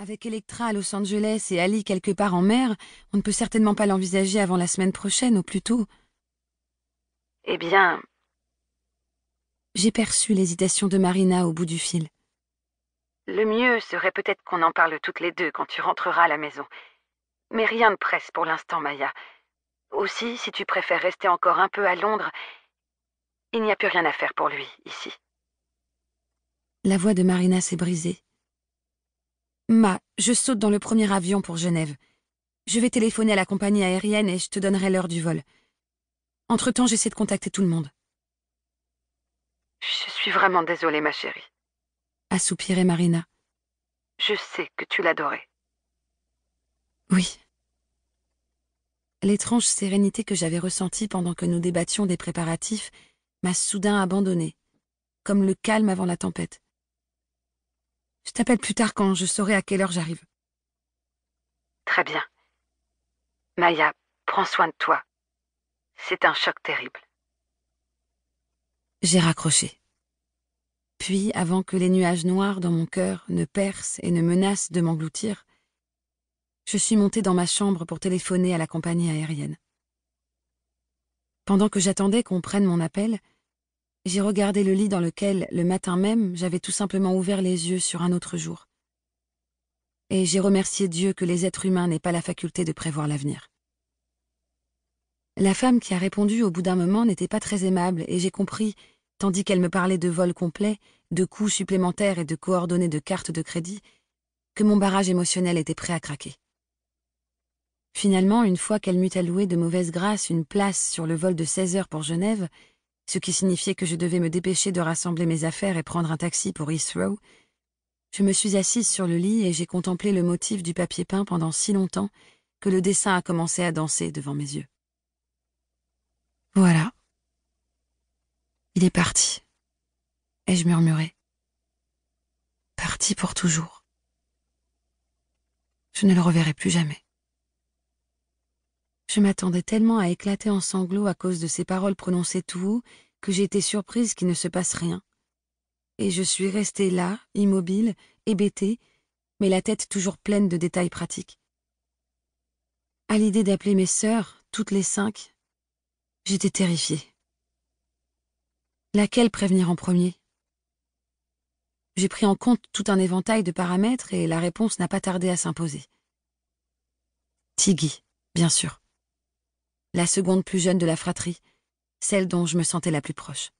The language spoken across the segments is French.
Avec Electra à Los Angeles et Ali quelque part en mer, on ne peut certainement pas l'envisager avant la semaine prochaine, au plus tôt. Eh bien, J'ai perçu l'hésitation de Marina au bout du fil. le mieux serait peut-être qu'on en parle toutes les deux quand tu rentreras à la maison. Mais rien ne presse pour l'instant, Maya. Aussi, si tu préfères rester encore un peu à Londres, il n'y a plus rien à faire pour lui, ici. La voix de Marina s'est brisée. Je saute dans le premier avion pour Genève. Je vais téléphoner à la compagnie aérienne et je te donnerai l'heure du vol. Entre-temps, j'essaie de contacter tout le monde. Je suis vraiment désolée, ma chérie. A soupiré Marina. Je sais que tu l'adorais. Oui. L'étrange sérénité que j'avais ressentie pendant que nous débattions des préparatifs m'a soudain abandonnée, comme le calme avant la tempête. Je t'appelle plus tard quand je saurai à quelle heure j'arrive. Très bien. Maya, prends soin de toi. C'est un choc terrible. J'ai raccroché. Puis, avant que les nuages noirs dans mon cœur ne percent et ne menacent de m'engloutir, je suis montée dans ma chambre pour téléphoner à la compagnie aérienne. Pendant que j'attendais qu'on prenne mon appel, j'ai regardé le lit dans lequel, le matin même, j'avais tout simplement ouvert les yeux sur un autre jour. Et j'ai remercié Dieu que les êtres humains n'aient pas la faculté de prévoir l'avenir. La femme qui a répondu au bout d'un moment n'était pas très aimable et j'ai compris, tandis qu'elle me parlait de vols complets, de coûts supplémentaires et de coordonnées de cartes de crédit, que mon barrage émotionnel était prêt à craquer. Finalement, une fois qu'elle m'eut alloué de mauvaise grâce une place sur le vol de 16 heures pour Genève, ce qui signifiait que je devais me dépêcher de rassembler mes affaires et prendre un taxi pour Heathrow, je me suis assise sur le lit et j'ai contemplé le motif du papier peint pendant si longtemps que le dessin a commencé à danser devant mes yeux. Voilà. Il est parti. Ai-je murmuré. Parti pour toujours. Je ne le reverrai plus jamais. Je m'attendais tellement à éclater en sanglots à cause de ces paroles prononcées tout haut que j'ai été surprise qu'il ne se passe rien. Et je suis restée là, immobile, hébétée, mais la tête toujours pleine de détails pratiques. À l'idée d'appeler mes sœurs, toutes les 5, j'étais terrifiée. Laquelle prévenir en premier? J'ai pris en compte tout un éventail de paramètres et la réponse n'a pas tardé à s'imposer. Tiggy, bien sûr. La seconde plus jeune de la fratrie, celle dont je me sentais la plus proche.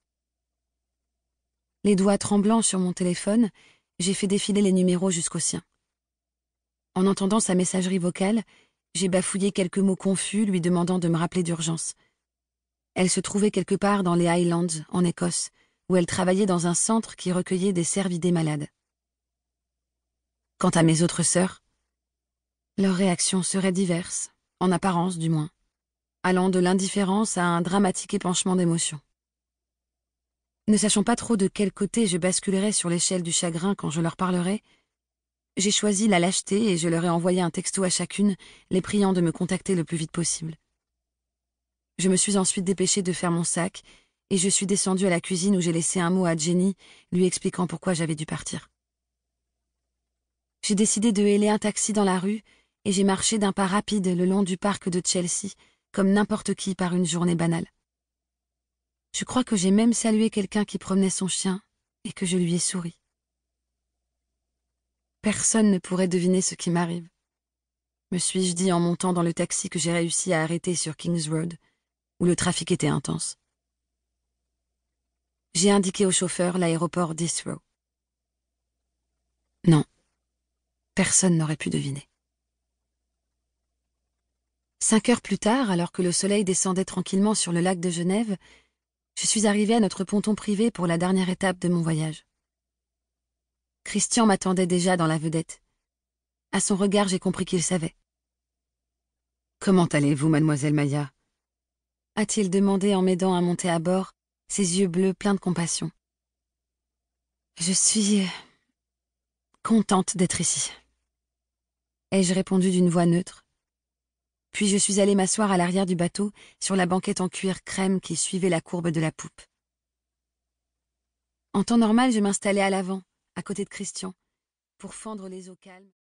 Les doigts tremblants sur mon téléphone, j'ai fait défiler les numéros jusqu'au sien. En entendant sa messagerie vocale, j'ai bafouillé quelques mots confus lui demandant de me rappeler d'urgence. Elle se trouvait quelque part dans les Highlands, en Écosse, où elle travaillait dans un centre qui recueillait des cervidés malades. Quant à mes autres sœurs, leurs réactions seraient diverses, en apparence du moins, allant de l'indifférence à un dramatique épanchement d'émotions. Ne sachant pas trop de quel côté je basculerais sur l'échelle du chagrin quand je leur parlerais, j'ai choisi la lâcheté et je leur ai envoyé un texto à chacune, les priant de me contacter le plus vite possible. Je me suis ensuite dépêchée de faire mon sac et je suis descendue à la cuisine où j'ai laissé un mot à Jenny, lui expliquant pourquoi j'avais dû partir. J'ai décidé de héler un taxi dans la rue et j'ai marché d'un pas rapide le long du parc de Chelsea, comme n'importe qui par une journée banale. Je crois que j'ai même salué quelqu'un qui promenait son chien et que je lui ai souri. Personne ne pourrait deviner ce qui m'arrive, me suis-je dit en montant dans le taxi que j'ai réussi à arrêter sur King's Road, où le trafic était intense. J'ai indiqué au chauffeur l'aéroport d'Heathrow. Non, personne n'aurait pu deviner. 5 heures plus tard, alors que le soleil descendait tranquillement sur le lac de Genève, je suis arrivée à notre ponton privé pour la dernière étape de mon voyage. Christian m'attendait déjà dans la vedette. À son regard, j'ai compris qu'il savait. « Comment allez-vous, mademoiselle Maya ?» a-t-il demandé en m'aidant à monter à bord, ses yeux bleus pleins de compassion. Je suis contente d'être ici, ai-je répondu d'une voix neutre. Puis je suis allée m'asseoir à l'arrière du bateau, sur la banquette en cuir crème qui suivait la courbe de la poupe. En temps normal, je m'installais à l'avant, à côté de Christian, pour fendre les eaux calmes.